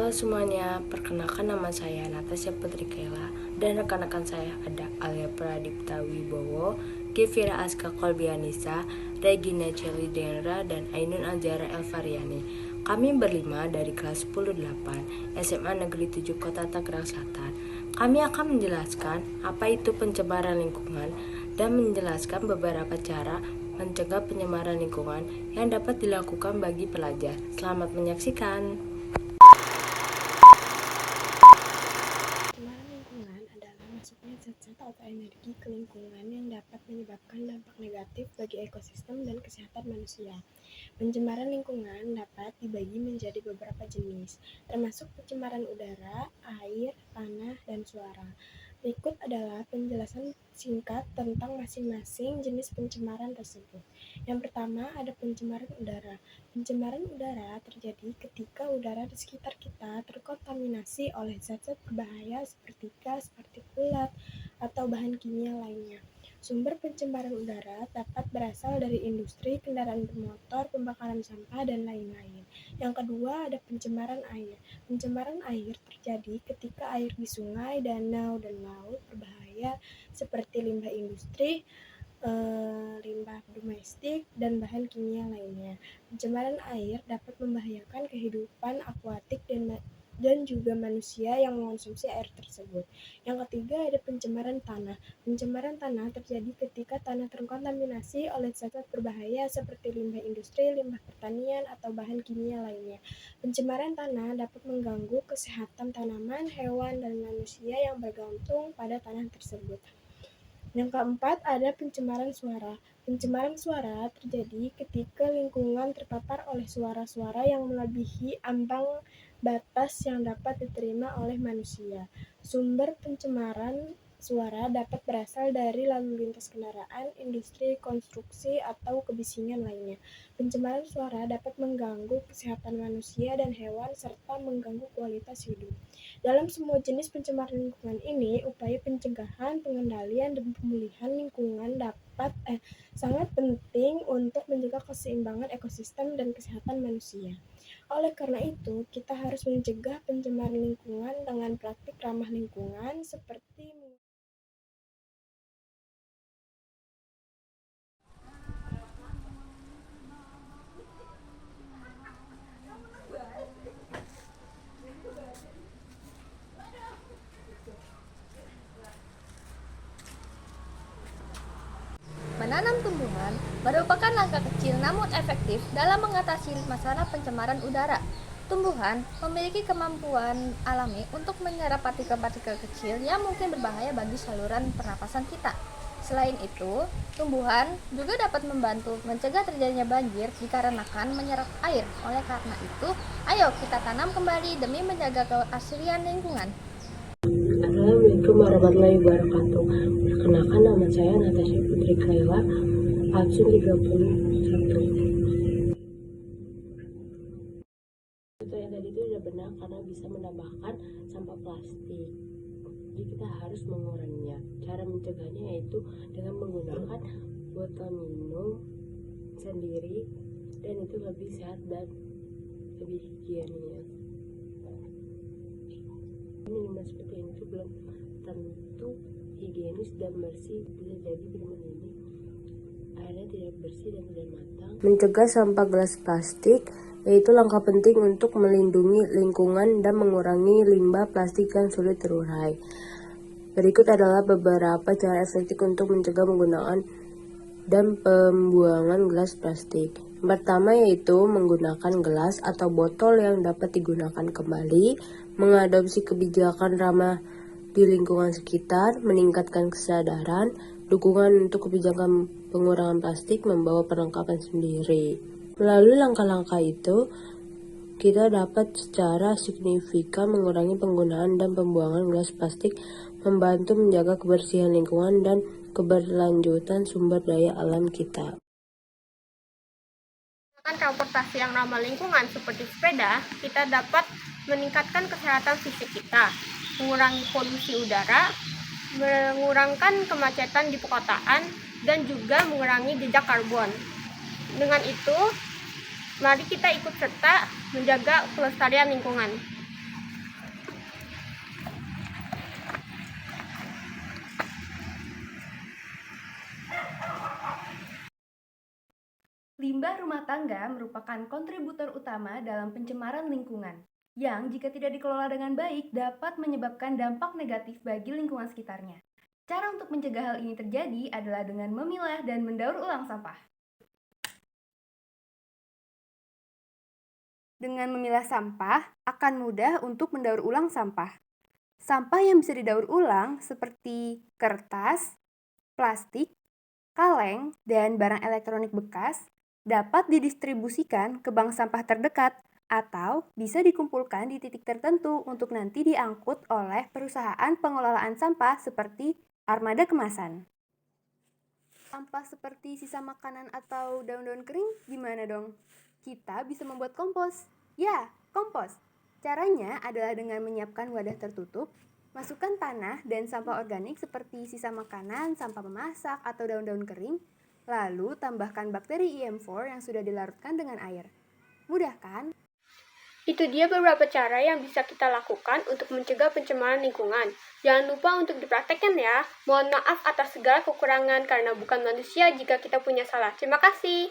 Halo semuanya, perkenalkan nama saya Natasha Putri Kayla dan rekan-rekan saya ada Alia Pradipta Wibowo, Gevira Aska Kolbianisa, Regina Celi Denra, dan Ainun Aljara Elvariani. Kami berlima dari kelas 10-8 SMA Negeri 7 Kota Tangerang Selatan. Kami akan menjelaskan apa itu pencemaran lingkungan dan menjelaskan beberapa cara mencegah pencemaran lingkungan yang dapat dilakukan bagi pelajar. Selamat menyaksikan. Pencemaran lingkungan adalah masuknya zat-zat atau energi ke lingkungan yang dapat menyebabkan dampak negatif bagi ekosistem dan kesehatan manusia. Pencemaran lingkungan dapat dibagi menjadi beberapa jenis, termasuk pencemaran udara, air, tanah, dan suara. Berikut adalah penjelasan singkat tentang masing-masing jenis pencemaran tersebut. Yang pertama ada pencemaran udara. Pencemaran udara terjadi ketika udara di sekitar kita terkontaminasi oleh zat-zat berbahaya seperti gas, partikulat, atau bahan kimia lainnya. Sumber pencemaran udara dapat berasal dari industri, kendaraan bermotor, pembakaran sampah, dan lain-lain. Yang kedua ada pencemaran air. Pencemaran air terjadi ketika air di sungai, danau, dan laut berbahaya seperti limbah industri, limbah domestik, dan bahan kimia lainnya. Pencemaran air dapat membahayakan kehidupan akuatik dan juga manusia yang mengonsumsi air tersebut. Yang ketiga ada pencemaran tanah. Pencemaran tanah terjadi ketika tanah terkontaminasi oleh zat-zat berbahaya seperti limbah industri, limbah pertanian, atau bahan kimia lainnya. Pencemaran tanah dapat mengganggu kesehatan tanaman, hewan, dan manusia yang bergantung pada tanah tersebut. Yang keempat ada pencemaran suara. Pencemaran suara terjadi ketika lingkungan terpapar oleh suara-suara yang melebihi ambang batas yang dapat diterima oleh manusia. Sumber pencemaran suara dapat berasal dari lalu lintas kendaraan, industri, konstruksi, atau kebisingan lainnya. Pencemaran suara dapat mengganggu kesehatan manusia dan hewan serta mengganggu kualitas hidup. Dalam semua jenis pencemaran lingkungan ini, upaya pencegahan, pengendalian, dan pemulihan lingkungan sangat penting untuk menjaga keseimbangan ekosistem dan kesehatan manusia. Oleh karena itu, kita harus mencegah pencemaran lingkungan dengan praktik ramah lingkungan seperti Menanam tumbuhan merupakan langkah kecil namun efektif dalam mengatasi masalah pencemaran udara. Tumbuhan memiliki kemampuan alami untuk menyerap partikel-partikel kecil yang mungkin berbahaya bagi saluran pernapasan kita. Selain itu, tumbuhan juga dapat membantu mencegah terjadinya banjir dikarenakan menyerap air. Oleh karena itu, ayo kita tanam kembali demi menjaga keaslian lingkungan. Assalamualaikum warahmatullahi wabarakatuh. Perkenalkan nama saya Natasha Putri Kayla, absen 31. Itu yang tadi itu sudah benar karena bisa menambahkan sampah plastik. Jadi kita harus menguranginya. Cara mencegahnya yaitu dengan menggunakan botol minum sendiri dan itu lebih sehat dan lebih higienis. Minuman seperti ini itu belum tentu higienis dan bersih, bisa jadi minuman ini airnya tidak bersih dan tidak matang. Mencegah sampah gelas plastik yaitu langkah penting untuk melindungi lingkungan dan mengurangi limbah plastik yang sulit terurai. Berikut adalah beberapa cara efektif untuk mencegah penggunaan dan pembuangan gelas plastik. Yang pertama yaitu menggunakan gelas atau botol yang dapat digunakan kembali, mengadopsi kebijakan ramah di lingkungan sekitar, meningkatkan kesadaran, dukungan untuk kebijakan pengurangan plastik, membawa perlengkapan sendiri. Melalui langkah-langkah itu, kita dapat secara signifikan mengurangi penggunaan dan pembuangan gelas plastik, membantu menjaga kebersihan lingkungan dan keberlanjutan sumber daya alam kita. Transportasi yang ramah lingkungan seperti sepeda, kita dapat meningkatkan kesehatan fisik kita, mengurangi polusi udara, mengurangkan kemacetan di perkotaan, dan juga mengurangi jejak karbon. Dengan itu, mari kita ikut serta menjaga kelestarian lingkungan. Limbah rumah tangga merupakan kontributor utama dalam pencemaran lingkungan, yang jika tidak dikelola dengan baik dapat menyebabkan dampak negatif bagi lingkungan sekitarnya. Cara untuk mencegah hal ini terjadi adalah dengan memilah dan mendaur ulang sampah. Dengan memilah sampah, akan mudah untuk mendaur ulang sampah. Sampah yang bisa didaur ulang seperti kertas, plastik, kaleng, dan barang elektronik bekas dapat didistribusikan ke bank sampah terdekat atau bisa dikumpulkan di titik tertentu untuk nanti diangkut oleh perusahaan pengelolaan sampah seperti armada kemasan. Sampah seperti sisa makanan atau daun-daun kering gimana dong? Kita bisa membuat kompos. Ya, kompos. Caranya adalah dengan menyiapkan wadah tertutup, masukkan tanah dan sampah organik seperti sisa makanan, sampah memasak, atau daun-daun kering, lalu tambahkan bakteri EM4 yang sudah dilarutkan dengan air. Mudah kan? Itu dia beberapa cara yang bisa kita lakukan untuk mencegah pencemaran lingkungan. Jangan lupa untuk dipraktekkan ya. Mohon maaf atas segala kekurangan karena bukan manusia jika kita punya salah. Terima kasih.